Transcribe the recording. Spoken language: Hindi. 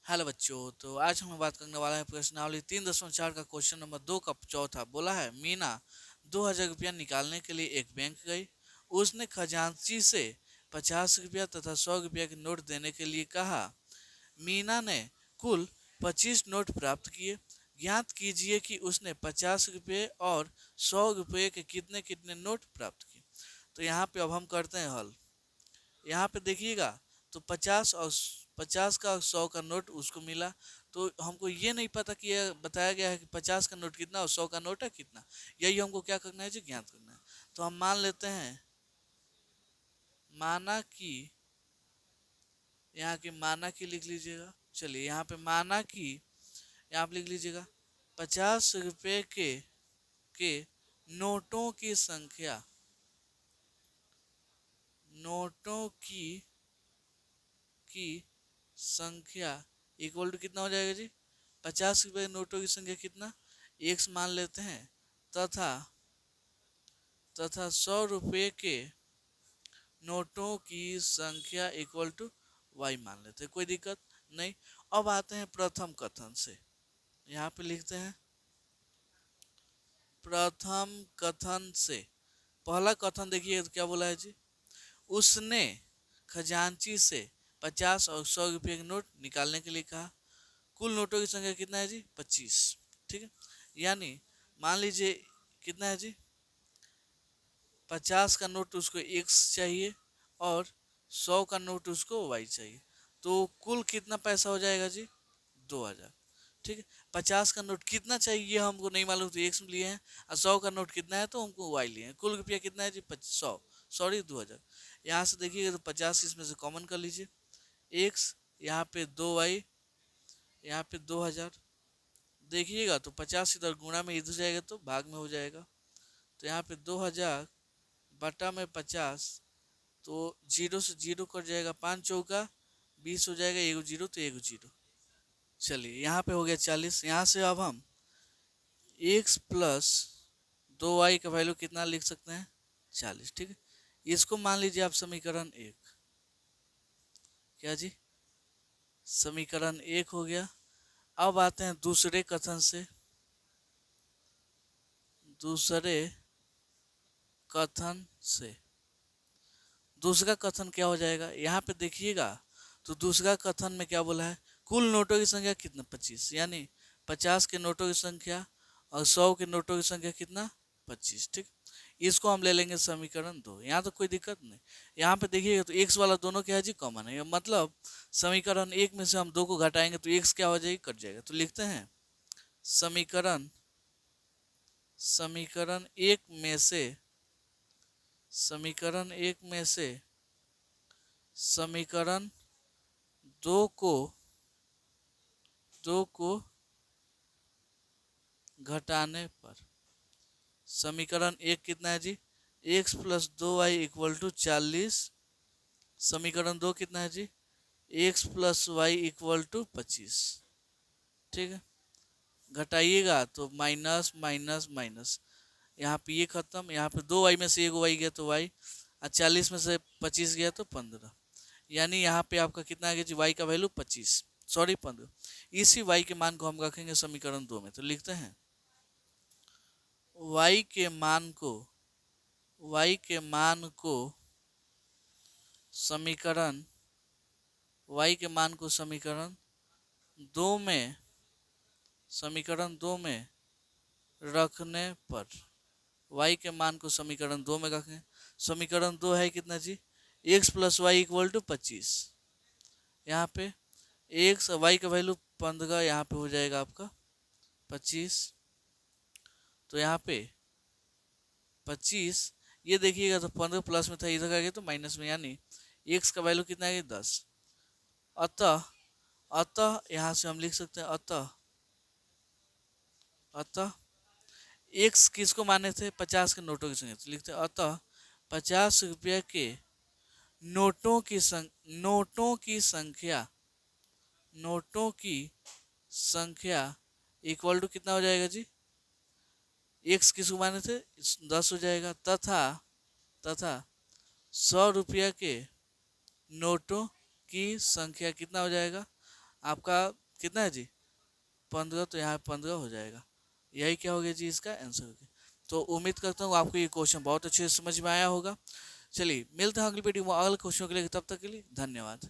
हेलो बच्चों, तो आज हम बात करने वाला है प्रश्नावली 3.4 का क्वेश्चन नंबर 2 का चौथा। बोला है मीना 2000 रुपया निकालने के लिए एक बैंक गई। उसने खजांची से 50 रुपया तथा 100 रुपया के नोट देने के लिए कहा। मीना ने कुल 25 नोट प्राप्त किए। ज्ञात कीजिए कि उसने 50 रुपये और 100 रुपये के कितने कितने नोट प्राप्त किए। तो यहाँ पे अब हम करते हैं हल। यहाँ पे देखिएगा, तो 50 का और 100 का नोट उसको मिला। तो हमको ये नहीं पता कि यह बताया गया है कि 50 का नोट कितना और 100 का नोट है कितना। यही हमको क्या करना है जी, ज्ञात करना है। तो हम मान लेते हैं, माना कि, यहाँ की माना की लिख लीजिएगा। चलिए यहाँ पे माना कि, यहाँ पे लिख लीजिएगा 50 रुपये के नोटों की संख्या, नोटों की संख्या इक्वल टू कितना हो जाएगा जी, 50 रुपये नोटों की संख्या कितना, एक्स मान लेते हैं, तथा 100 रुपये के नोटों की संख्या इक्वल टू वाई मान लेते हैं। कोई दिक्कत नहीं। अब आते हैं प्रथम कथन से। यहाँ पे लिखते हैं प्रथम कथन से। पहला कथन देखिए क्या बोला है जी, उसने खजांची से 50 और 100 रुपये के नोट निकालने के लिए कहा। कुल नोटों की संख्या कितना है जी, 25। ठीक है, यानी मान लीजिए कितना है जी, 50 का नोट उसको एक्स चाहिए और 100 का नोट उसको वाई चाहिए। तो कुल कितना पैसा हो जाएगा जी, 2000। ठीक है, 50 का नोट कितना चाहिए ये हमको नहीं मालूम, तो एक्स में लिए हैं, और 100 का नोट कितना है तो हमको वाई लिए हैं। कुल रुपया कितना है जी, 100, सॉरी 2000। यहाँ से देखिएगा तो 50 इसमें से कॉमन कर लीजिए, एक्स यहाँ पे 2 वाई, यहाँ पे 2000। देखिएगा तो 50 इधर गुणा में इधर जाएगा तो भाग में हो जाएगा। तो यहाँ पे 2000 बटा में 50, तो जीरो से जीरो कट जाएगा, 5 चौका 20 हो जाएगा, एगो जीरो तो एगो जीरो। चलिए यहाँ पे हो गया 40। यहाँ से अब हम एक्स प्लस 2 वाई का वैल्यू कितना लिख सकते हैं, 40। ठीक है, इसको मान लीजिए आप समीकरण 1। क्या जी, समीकरण 1 हो गया। अब आते हैं दूसरे कथन से। दूसरे कथन से दूसरा कथन क्या हो जाएगा, यहाँ पे देखिएगा तो दूसरा कथन में क्या बोला है, कुल नोटों की संख्या कितना, 25, यानी 50 के नोटों की संख्या और 100 के नोटों की संख्या कितना, 25। ठीक, इसको हम ले लेंगे समीकरण 2। यहाँ तो कोई दिक्कत नहीं। यहाँ पे देखिएगा तो एक्स वाला दोनों क्या है जी, कॉमन है, मतलब समीकरण 1 में से हम 2 को घटाएंगे तो एक्स क्या हो जाएगी, कट जाएगा। तो लिखते हैं समीकरण समीकरण 1 में से समीकरण 1 में से समीकरण 2 को 2 को घटाने पर समीकरण 1 कितना है जी, x plus 2 y equal to 40। समीकरण 2 कितना है जी, x plus Y equal to 25। ठीक है, घटाइएगा तो माइनस माइनस माइनस, यहाँ पे ये खत्म, यहाँ पे 2 वाई में से 1 वाई गया तो वाई, और 40 में से 25 गया तो 15। यानी यहाँ पे आपका कितना आ गया जी, वाई का वैल्यू 25, सॉरी 15। इसी वाई के मान को हम रखेंगे समीकरण 2 में। तो लिखते हैं वाई के मान को समीकरण y के मान को समीकरण 2 में रखने पर, y के मान को समीकरण 2 में रखें। समीकरण 2 है कितना जी, x plus Y equal to 25। यहाँ पे x और y का वैल्यू 15, यहाँ पे हो जाएगा आपका 25। तो यहाँ पे 25, ये देखिएगा तो 15 प्लस में था, इधर आ गया तो माइनस में, यानी x का वैल्यू कितना है, 10। अतः यहाँ से हम लिख सकते हैं अतः एक्स किसको माने थे, 50 के नोटों की संख्या। तो लिखते हैं अतः 50 रुपये के नोटों की संख्या इक्वल टू कितना हो जाएगा जी, एक्स किसको माने थे, 10 हो जाएगा, तथा 100 रुपया के नोटों की संख्या कितना हो जाएगा, आपका कितना है जी, 15, तो यहाँ 15 हो जाएगा। यही क्या हो गया जी, इसका आंसर हो गया। तो उम्मीद करता हूँ आपको ये क्वेश्चन बहुत अच्छे से समझ में आया होगा। चलिए मिलते हैं अगली वीडियो में अगले क्वेश्चन के लिए, तब तक के लिए धन्यवाद।